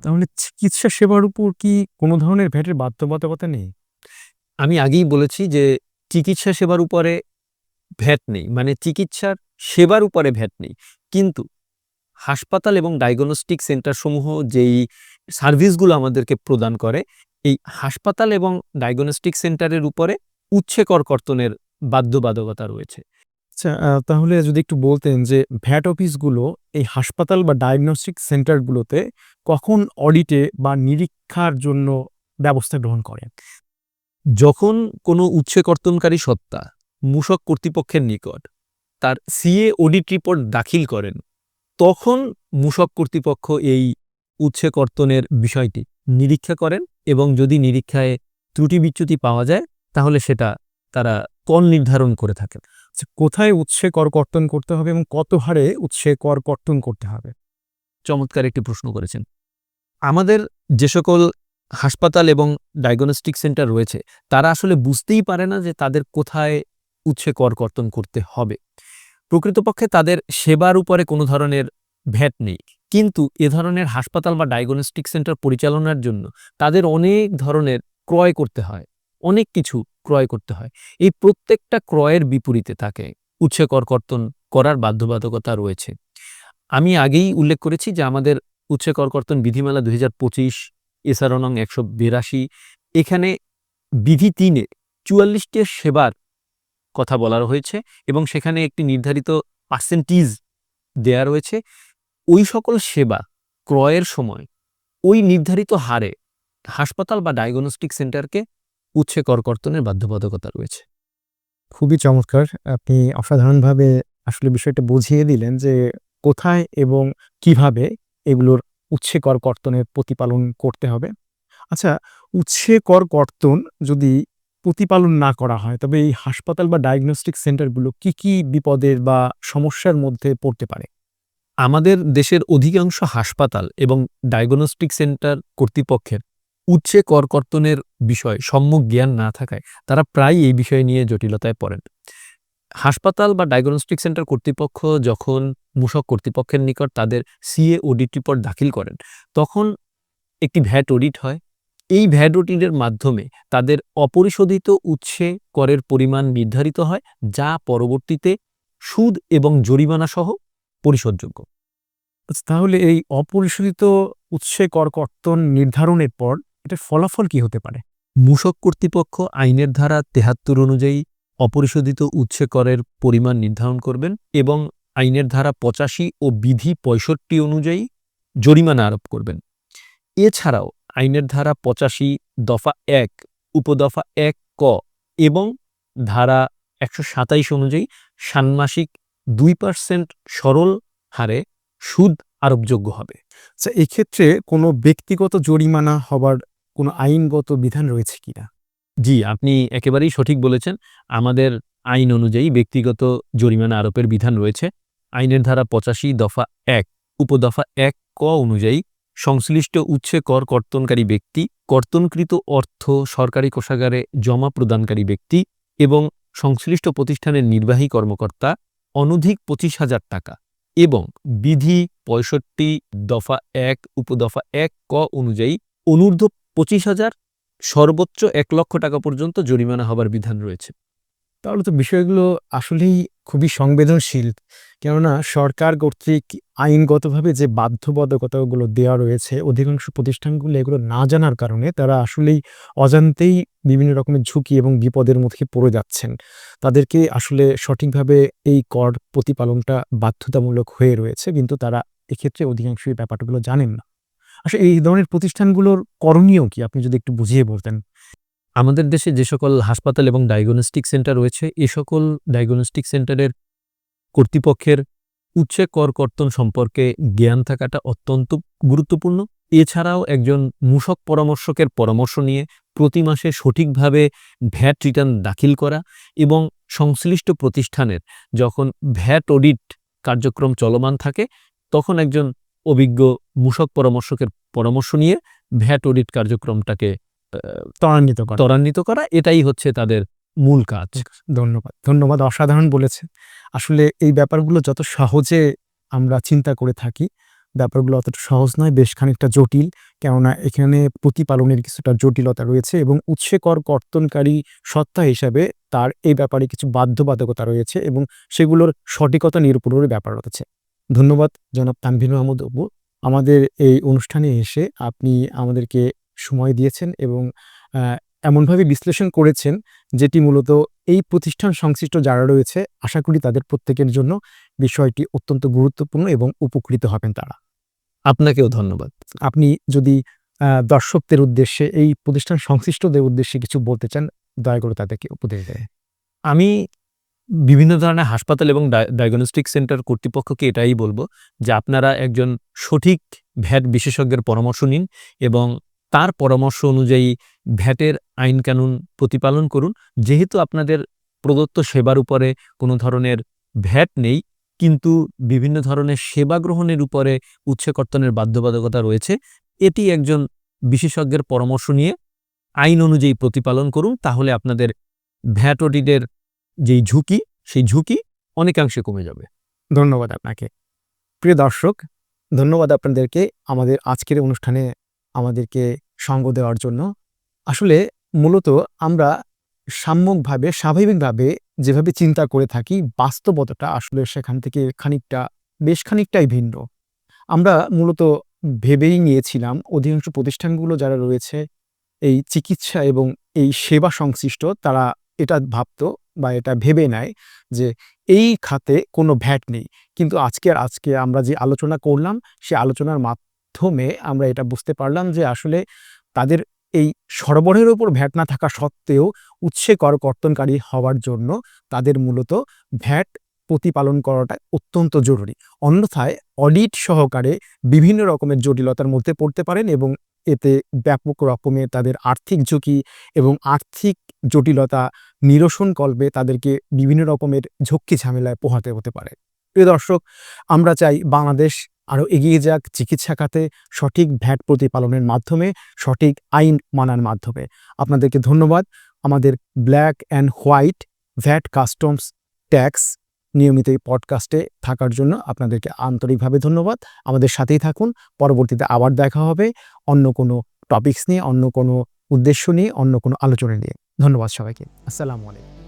তাহলে চিকিৎসা সেবার উপর কি কোনো ধরনের ভ্যাটের বাধ্যবাধকতা নেই? আমি আগেই বলেছি যে চিকিৎসা সেবার উপরে ভ্যাট নেই। মানে চিকিৎসার সেবার উপরে ভ্যাট নেই। কিন্তু হাসপাতাল এবং ডায়াগনস্টিক সেন্টার সমূহ যেই সার্ভিসগুলো আমাদেরকে প্রদান করে, এই হাসপাতাল এবং ডায়াগনস্টিক সেন্টারের উপরে উচ্ছে কর কর্তনের বাধ্যবাধকতা রয়েছে। আচ্ছা, তাহলে যদি একটু বলতেন যে ভ্যাট অফিসগুলো এই হাসপাতাল বা ডায়াগনস্টিক সেন্টারগুলোতে কখন অডিটে বা নিরীক্ষার জন্য ব্যবস্থা গ্রহণ করে? যখন কোনো উচ্ছে কর্তনকারী সত্তা মূসক কর্তৃপক্ষের নিকট তার সিএ অডিট রিপোর্ট দাখিল করেন, তখন মূসক কর্তৃপক্ষ এই উচ্ছে কর্তনের বিষয়টি নিরীক্ষা করেন এবং যদি নিরীক্ষায় ত্রুটি বিচ্যুতি পাওয়া যায় তাহলে সেটা তারা কর নির্ধারণ করে থাকেন। আচ্ছা, কোথায় উৎসে কর কর্তন করতে হবে এবং কত হারে উৎসে কর কর্তন করতে হবে? চমৎকার একটি প্রশ্ন করেছেন। আমাদের যে সকল হাসপাতাল এবং ডায়াগনস্টিক সেন্টার রয়েছে তারা আসলে বুঝতেই পারে না যে তাদের কোথায় উচ্ছে কর কর্তন করতে হবে। প্রকৃতপক্ষে তাদের সেবার উপরে কোনো ধরনের ভ্যাট নেই, কিন্তু এ ধরনের হাসপাতাল বা ডায়াগনস্টিক সেন্টার পরিচালনার জন্য তাদের অনেক ধরনের ক্রয় করতে হয়, অনেক কিছু ক্রয় করতে হয়। এই প্রত্যেকটা ক্রয়ের বিপরীতে তাকে উচ্ছে কর কর্তন করার বাধ্যবাধকতা রয়েছে। আমি আগেই উল্লেখ করেছি যে আমাদের উচ্ছে কর কর্তন বিধিমালা ২০২৫ এসআর নং ১৮২ এখানে বিধি ৩-এ ৪৪টি সেবার কথা বলা হয়েছে এবং সেখানে একটি নির্ধারিত পার্সেন্টেজ দেয়া রয়েছে। ওই সকল সেবা ক্রয়ের সময় ওই নির্ধারিত হারে হাসপাতাল বা ডায়াগনস্টিক সেন্টারকে উচ্ছে কর কর্তনের বাধ্যবাধকতা রয়েছে। খুবই চমৎকার! আপনি অসাধারণভাবে আসলে বিষয়টা বুঝিয়ে দিলেন যে কোথায় এবং কিভাবে এগুলোর উৎসে কর কর্তনের প্রতিপালন করতে হবে। আচ্ছা, উৎসে কর কর্তন যদি প্রতিপালন না করা হয়, তবে এই হাসপাতাল বা ডায়াগনস্টিক সেন্টারগুলো কি বিপদের বা সমস্যার মধ্যে পড়তে পারে? আমাদের দেশের অধিকাংশ হাসপাতাল এবং ডায়াগনস্টিক সেন্টার কর্তৃপক্ষের উচ্ছে কর কর্তনের বিষয় সম্যক জ্ঞান না থাকায় তারা প্রায় এই বিষয় নিয়ে জটিলতায় পড়েন। হাসপাতাল বা ডায়াগনস্টিক সেন্টার কর্তৃপক্ষ যখন মূসক কর্তৃপক্ষের নিকট তাদের সিএ অডিট রিপোর্ট দাখিল করেন, তখন একটি ভ্যাট অডিট হয়। এই ভ্যাট অডিটের মাধ্যমে তাদের অপরিশোধিত উচ্ছে করের পরিমাণ নির্ধারিত হয়, যা পরবর্তীতে সুদ এবং জরিমানা সহ পরিশোধযোগ্য। আচ্ছা, তাহলে এই অপরিশোধিত উৎসে কর কর্তন নির্ধারণের পর এটার ফলাফল কি হতে পারে? মূসক কর্তৃপক্ষ আইনের ধারা ৭৩ অনুযায়ী অপরিশোধিত উচ্ছে করের পরিমাণ নির্ধারণ করবেন এবং আইনের ধারা ৮৫ ও বিধি ৬৫ অনুযায়ী জরিমানা আরোপ করবেন। এছাড়াও আইনের ধারা ৮৫ দফা ১ উপদফা ১ ক এবং ধারা ১২৭ অনুযায়ী ষান্মাসিক ২% সরল হারে সুদ আরোপযোগ্য হবে। আচ্ছা, এক্ষেত্রে কোনো ব্যক্তিগত জরিমানা হবার কোনো আইনগত বিধান রয়েছে কিনা? জি, আপনি একেবারেই সঠিক বলেছেন। আমাদের আইন অনুযায়ী ব্যক্তিগত জরিমানা আরোপের বিধান রয়েছে। আইনের ধারা ৮৫ দফা ১ উপদফা ১ ক অনুযায়ী সংশ্লিষ্ট উচ্ছে কর কর্তনকারী ব্যক্তি, কর্তনকৃত অর্থ সরকারি কোষাগারে জমা প্রদানকারী ব্যক্তি এবং সংশ্লিষ্ট প্রতিষ্ঠানের নির্বাহী কর্মকর্তা অনধিক ২৫,০০০ টাকা এবং বিধি ৬৫ দফা ১ উপদফা ১ ক অনুযায়ী অনূর্ধ্ব ২৫,০০০ সর্বোচ্চ ১,০০,০০০ টাকা পর্যন্ত জরিমানা হবার বিধান রয়েছে। তাহলে তো বিষয়গুলো আসলেই খুবই সংবেদনশীল। কেননা সরকার কর্তৃক আইনগতভাবে যে বাধ্যবাধকতাগুলো দেওয়া রয়েছে, অধিকাংশ প্রতিষ্ঠানগুলো এগুলো না জানার কারণে তারা আসলেই অজান্তেই বিভিন্ন রকমের ঝুঁকি এবং বিপদের মুখে পড়ে যাচ্ছেন। তাদেরকে আসলে সঠিকভাবে এই কর প্রতিপালনটা বাধ্যতামূলক হয়ে রয়েছে, কিন্তু তারা এক্ষেত্রে অধিকাংশই এই ব্যাপারগুলো জানেন না। আসলে এই ধরনের প্রতিষ্ঠানগুলোর করণীয় কি? আপনি যদি একটু বুঝিয়ে বলতেন। আমাদের দেশে যে সকল হাসপাতাল এবং ডায়াগনস্টিক সেন্টার রয়েছে, এ সকল ডায়াগনস্টিক সেন্টারের কর্তৃপক্ষের উচ্ছে কর কর্তন সম্পর্কে জ্ঞান থাকাটা অত্যন্ত গুরুত্বপূর্ণ। এছাড়াও একজন মূসক পরামর্শকের পরামর্শ নিয়ে প্রতি মাসে সঠিকভাবে ভ্যাট রিটার্ন দাখিল করা এবং সংশ্লিষ্ট প্রতিষ্ঠানের যখন ভ্যাট অডিট কার্যক্রম চলমান থাকে, তখন একজন অভিজ্ঞ মূসক পরামর্শকের পরামর্শ নিয়ে ভ্যাট অডিট কার্যক্রমটাকে ত্বরান্বিত করা, এটাই হচ্ছে তাদের মূল কাজ। ধন্যবাদ, ধন্যবাদ। অসাধারণ বলেছেন। আসলে এই ব্যাপারগুলো যত সহজে আমরা চিন্তা করে থাকি, ব্যাপারগুলো অতটা সহজ নয়, বেশ খানিকটা জটিল। কেননা এখানে প্রতিপালনের কিছুটা জটিলতা রয়েছে এবং উৎসে কর কর্তনকারী সত্তা হিসাবে তার এই ব্যাপারে কিছু বাধ্যবাধকতা রয়েছে এবং সেগুলোর সঠিকতা নিরূপণেরও ব্যাপার রয়েছে। ধন্যবাদ জনাব তানভীর মাহমুদ অপু। আমাদের এই অনুষ্ঠানে এসে আপনি আমাদেরকে সময় দিয়েছেন এবং আ এমনভাবে বিশ্লেষণ করেছেন যেটি মূলত এই প্রতিষ্ঠান সংশ্লিষ্ট যারা রয়েছে আশা করি তাদের প্রত্যেকের জন্য বিষয়টি অত্যন্ত গুরুত্বপূর্ণ এবং উপকৃত হবেন তারা। আপনাকেও ধন্যবাদ। আপনি যদি দর্শকদের উদ্দেশ্যে এই প্রতিষ্ঠান সংশ্লিষ্টদের উদ্দেশ্যে কিছু বলতে চান, দয়া করে তাদেরকে উপদেশ দেন। আমি বিভিন্ন ধরনের হাসপাতাল এবং ডায়াগনস্টিক সেন্টার কর্তৃপক্ষকে এটাই বলব যে আপনারা একজন সঠিক ভ্যাট বিশেষজ্ঞের পরামর্শ নিন এবং তার পরামর্শ অনুযায়ী ভ্যাটের আইন কানুন প্রতিপালন করুন। যেহেতু আপনাদের প্রদত্ত সেবার উপরে কোনো ধরনের ভ্যাট নেই, কিন্তু বিভিন্ন ধরনের সেবা গ্রহণের উপরে উৎসে কর্তনের বাধ্যবাধকতা রয়েছে, এটি একজন বিশেষজ্ঞের পরামর্শ নিয়ে আইন অনুযায়ী প্রতিপালন করুন। তাহলে আপনাদের ভ্যাট অডিটের যেই ঝুঁকি, সেই ঝুঁকি অনেকাংশে কমে যাবে। ধন্যবাদ আপনাকে। প্রিয় দর্শক, ধন্যবাদ আপনাদেরকে আমাদের আজকের অনুষ্ঠানে আমাদেরকে সঙ্গ দেওয়ার জন্য। আসলে মূলত আমরা সাম্যকভাবে, স্বাভাবিকভাবে যেভাবে চিন্তা করে থাকি, বাস্তবতাটা আসলে সেখান থেকে বেশ খানিকটাই ভিন্ন। আমরা মূলত ভেবেই নিয়েছিলাম অধিকাংশ প্রতিষ্ঠানগুলো যারা রয়েছে এই চিকিৎসা এবং এই সেবা সংশ্লিষ্ট তারা এটা ভাবতো বা এটা ভেবে নেয় যে এই খাতে কোনো ভ্যাট নেই। কিন্তু আজকে আমরা যে আলোচনা করলাম, সে আলোচনার মাধ্যমে আমরা এটা বুঝতে পারলাম যে আসলে তাদের এই সরবরাহের উপর ভ্যাট না থাকা সত্ত্বেও উৎসে কর কর্তনকারী হওয়ার জন্য তাদের মূলত ভ্যাট প্রতিপালন করাটা অত্যন্ত জরুরি। অন্যথায় অডিট সহকারে বিভিন্ন রকমের জটিলতার মধ্যে পড়তে পারেন এবং এতে ব্যাপক রকমের তাদের আর্থিক ঝুঁকি এবং আর্থিক জটিলতা নিরসনকল্পে তাদেরকে বিভিন্ন রকমের ঝক্কি ঝামেলায় পোহাতে হতে পারে। প্রিয় দর্শক, আমরা চাই বাংলাদেশ আরও এগিয়ে যাক চিকিৎসা খাতে সঠিক ভ্যাট প্রতিপালনের মাধ্যমে, সঠিক আইন মানার মাধ্যমে। আপনাদেরকে ধন্যবাদ আমাদের black and white VAT customs tax নিয়মিত এই পডকাস্টে থাকার জন্য আপনাদেরকে আন্তরিকভাবে ধন্যবাদ। আমাদের সাথেই থাকুন। পরবর্তীতে আবার দেখা হবে অন্য কোনো টপিকস নিয়ে, অন্য কোনো উদ্দেশ্য নিয়ে, অন্য কোনো আলোচনা নিয়ে। ধন্যবাদ সবাইকে। আসসালামু আলাইকুম।